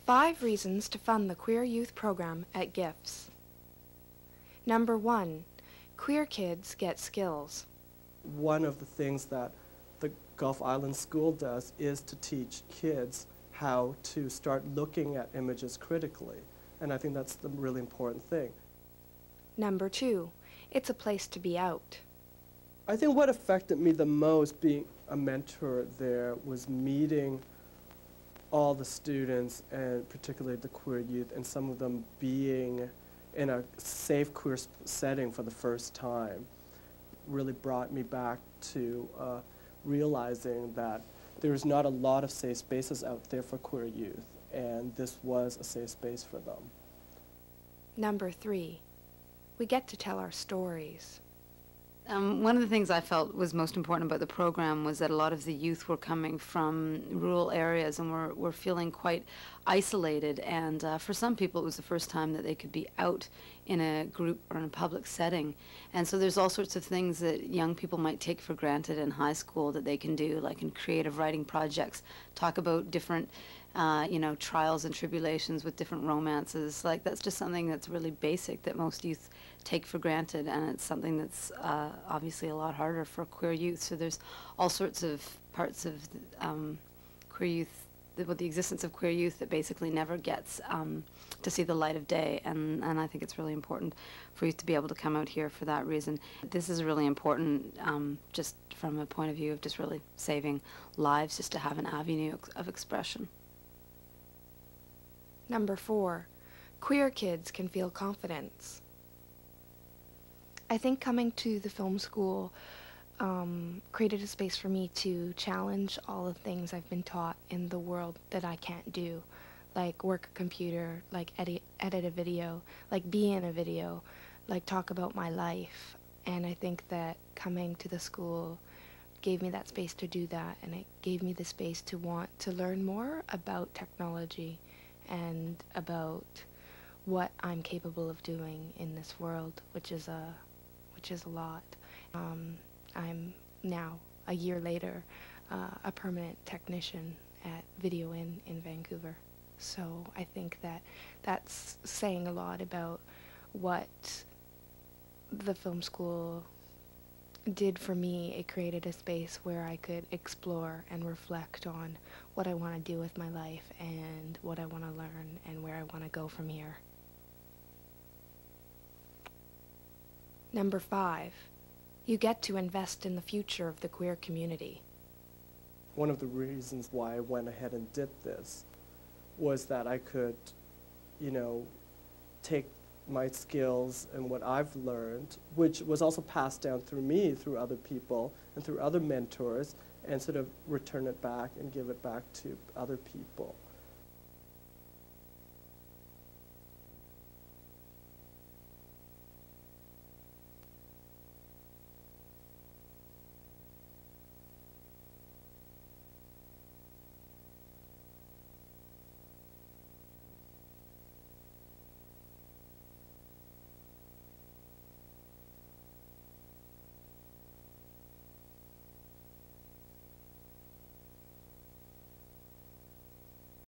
5 reasons to fund the Queer Youth Program at GIFTS. Number 1, queer kids get skills. One of the things that the Gulf Island School does is to teach kids how to start looking at images critically, and I think that's the really important thing. Number 2, it's a place to be out. I think what affected me the most being a mentor there was meeting all the students, and particularly the queer youth, and some of them being in a safe queer setting for the first time. Really brought me back to realizing that there's not a lot of safe spaces out there for queer youth, and this was a safe space for them. Number 3, we get to tell our stories. One of the things I felt was most important about the program was that a lot of the youth were coming from rural areas and were feeling quite isolated, and for some people it was the first time that they could be out in a group or in a public setting. And so there's all sorts of things that young people might take for granted in high school that they can do, like in creative writing projects, talk about different trials and tribulations with different romances. Like, that's just something that's really basic that most youth take for granted, and it's something that's obviously a lot harder for queer youth. So there's all sorts of parts of queer youth, with the existence of queer youth, that basically never gets to see the light of day, and I think it's really important for youth to be able to come out here for that reason. This is really important just from a point of view of just really saving lives, just to have an avenue of expression. Number 4, queer kids can feel confidence. I think coming to the film school created a space for me to challenge all the things I've been taught in the world that I can't do, like work a computer, like edit a video, like be in a video, like talk about my life. And I think that coming to the school gave me that space to do that, and it gave me the space to want to learn more about technology and about what I'm capable of doing in this world, which is a lot. I'm now, a year later, a permanent technician at Video In Vancouver. So I think that that's saying a lot about what the film school did for me. It created a space where I could explore and reflect on what I want to do with my life and what I want to learn and where I want to go from here. Number 5, you get to invest in the future of the queer community. One of the reasons why I went ahead and did this was that I could, take my skills and what I've learned, which was also passed down through me, through other people, and through other mentors, and sort of return it back and give it back to other people.